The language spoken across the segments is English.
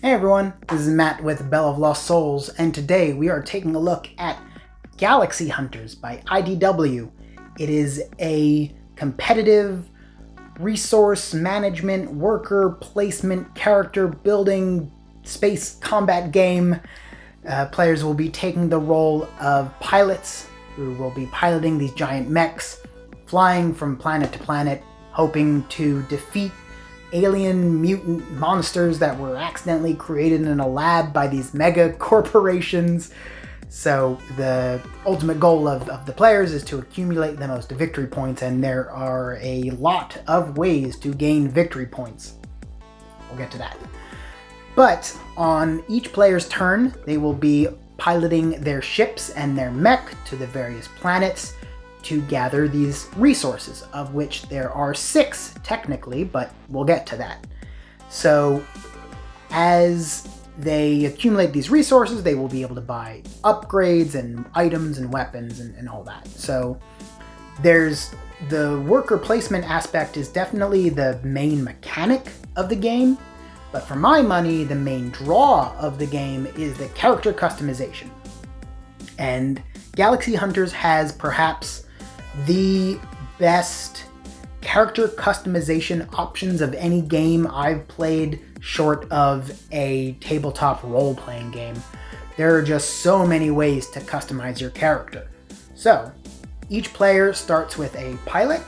Hey everyone, this is Matt with Bell of Lost Souls, and today we are taking a look at Galaxy Hunters by IDW. It is a competitive resource management, worker placement, character building, space combat game. Players will be taking the role of pilots who will be piloting these giant mechs, flying from planet to planet, hoping to defeat alien mutant monsters that were accidentally created in a lab by these mega corporations. So the ultimate goal of the players is to accumulate the most victory points, and there are a lot of ways to gain victory points. We'll get to that. But on each player's turn, they will be piloting their ships and their mech to the various planets to gather these resources, of which there are 6 technically, but we'll get to that. So as they accumulate these resources, they will be able to buy upgrades and items and weapons and all that. So there's the worker placement aspect is definitely the main mechanic of the game, but for my money, the main draw of the game is the character customization. And Galaxy Hunters has perhaps the best character customization options of any game I've played short of a tabletop role-playing game. There are just so many ways to customize your character. So each player starts with a pilot,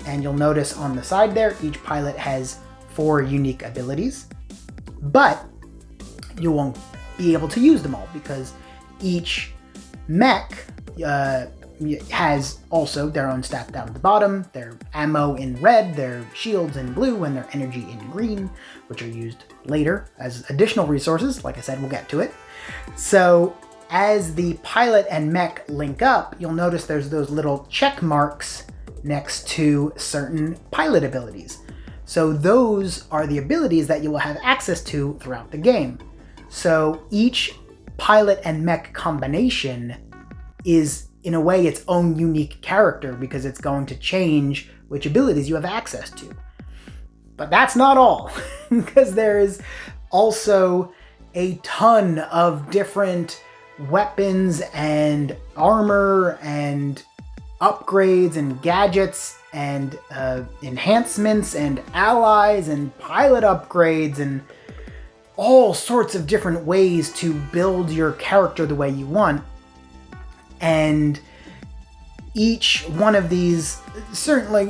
and you'll notice on the side there, each pilot has 4 unique abilities, but you won't be able to use them all because each mech has also their own stats down at the bottom, their ammo in red, their shields in blue, and their energy in green, which are used later as additional resources. Like I said, we'll get to it. So as the pilot and mech link up, you'll notice there's those little check marks next to certain pilot abilities. So those are the abilities that you will have access to throughout the game. So each pilot and mech combination is in a way its own unique character because it's going to change which abilities you have access to. But that's not all, because there is also a ton of different weapons and armor and upgrades and gadgets and enhancements and allies and pilot upgrades and all sorts of different ways to build your character the way you want. And each one of these, certainly,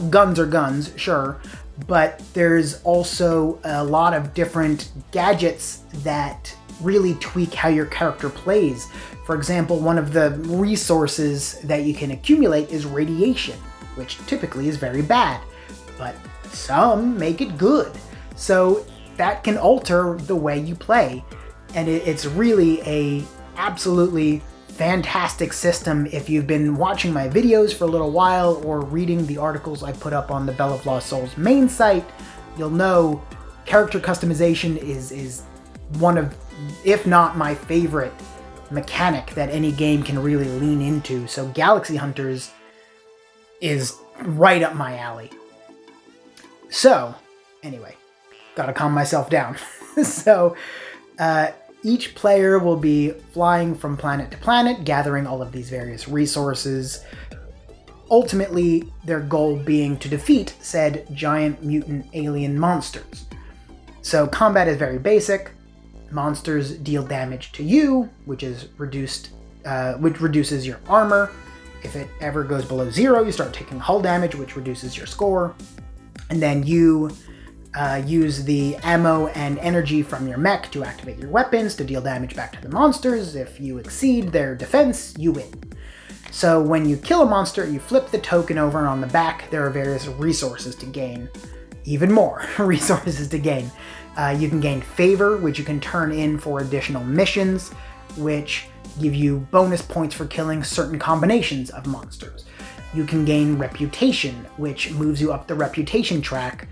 guns are guns, sure, but there's also a lot of different gadgets that really tweak how your character plays. For example, one of the resources that you can accumulate is radiation, which typically is very bad, but some make it good. So that can alter the way you play, and it's really a absolutely fantastic system. If you've been watching my videos for a little while or reading the articles I put up on the Bell of Lost Souls main site, you'll know character customization is one of, if not my favorite mechanic that any game can really lean into. So Galaxy Hunters is right up my alley. So anyway, gotta calm myself down. So each player will be flying from planet to planet, gathering all of these various resources, ultimately their goal being to defeat said giant mutant alien monsters. So combat is very basic. Monsters deal damage to you, which reduces your armor. If it ever goes below 0, you start taking hull damage, which reduces your score. And then you use the ammo and energy from your mech to activate your weapons to deal damage back to the monsters. If you exceed their defense, you win. So when you kill a monster, you flip the token over, and on the back there are various resources to gain. Even more resources to gain. You can gain favor, which you can turn in for additional missions, which give you bonus points for killing certain combinations of monsters. You can gain reputation, which moves you up the reputation track,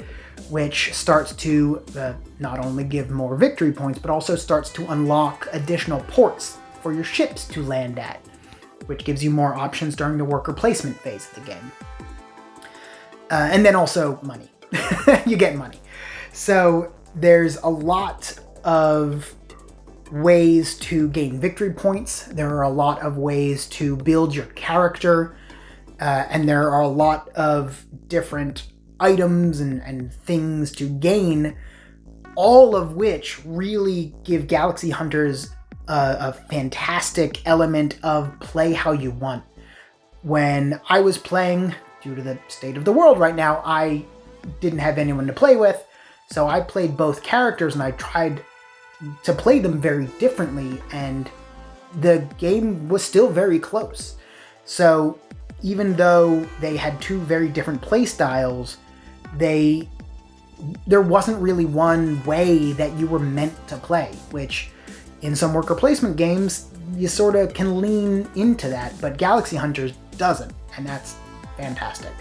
which starts to not only give more victory points, but also starts to unlock additional ports for your ships to land at, which gives you more options during the worker placement phase of the game. And then also money. You get money. So there's a lot of ways to gain victory points. There are a lot of ways to build your character. And there are a lot of different items and things to gain, all of which really give Galaxy Hunters a fantastic element of play how you want. When I was playing, due to the state of the world right now, I didn't have anyone to play with, so I played both characters and I tried to play them very differently, and the game was still very close. So even though they had two very different play styles, there wasn't really one way that you were meant to play, which in some worker placement games, you sort of can lean into that, but Galaxy Hunters doesn't, and that's fantastic.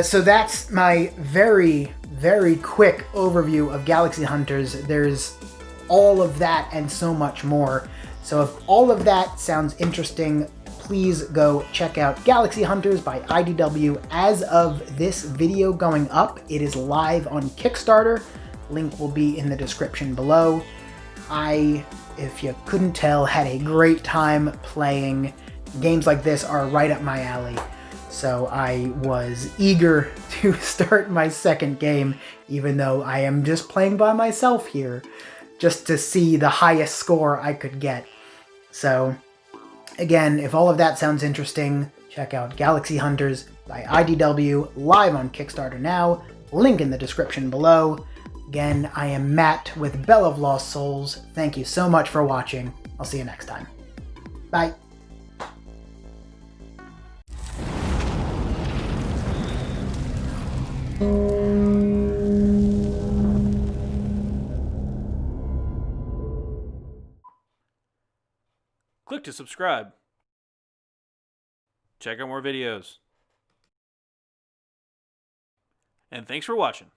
So that's my very, very quick overview of Galaxy Hunters. There's all of that and so much more. So if all of that sounds interesting, please go check out Galaxy Hunters by IDW. As of this video going up, it is live on Kickstarter. Link will be in the description below. I, if you couldn't tell, had a great time playing. Games like this are right up my alley. So I was eager to start my second game, even though I am just playing by myself here, just to see the highest score I could get. So again, if all of that sounds interesting, check out Galaxy Hunters by IDW, live on Kickstarter now. Link in the description below. Again, I am Matt with Bell of Lost Souls. Thank you so much for watching. I'll see you next time. Bye. Click to subscribe. Check out more videos. And thanks for watching.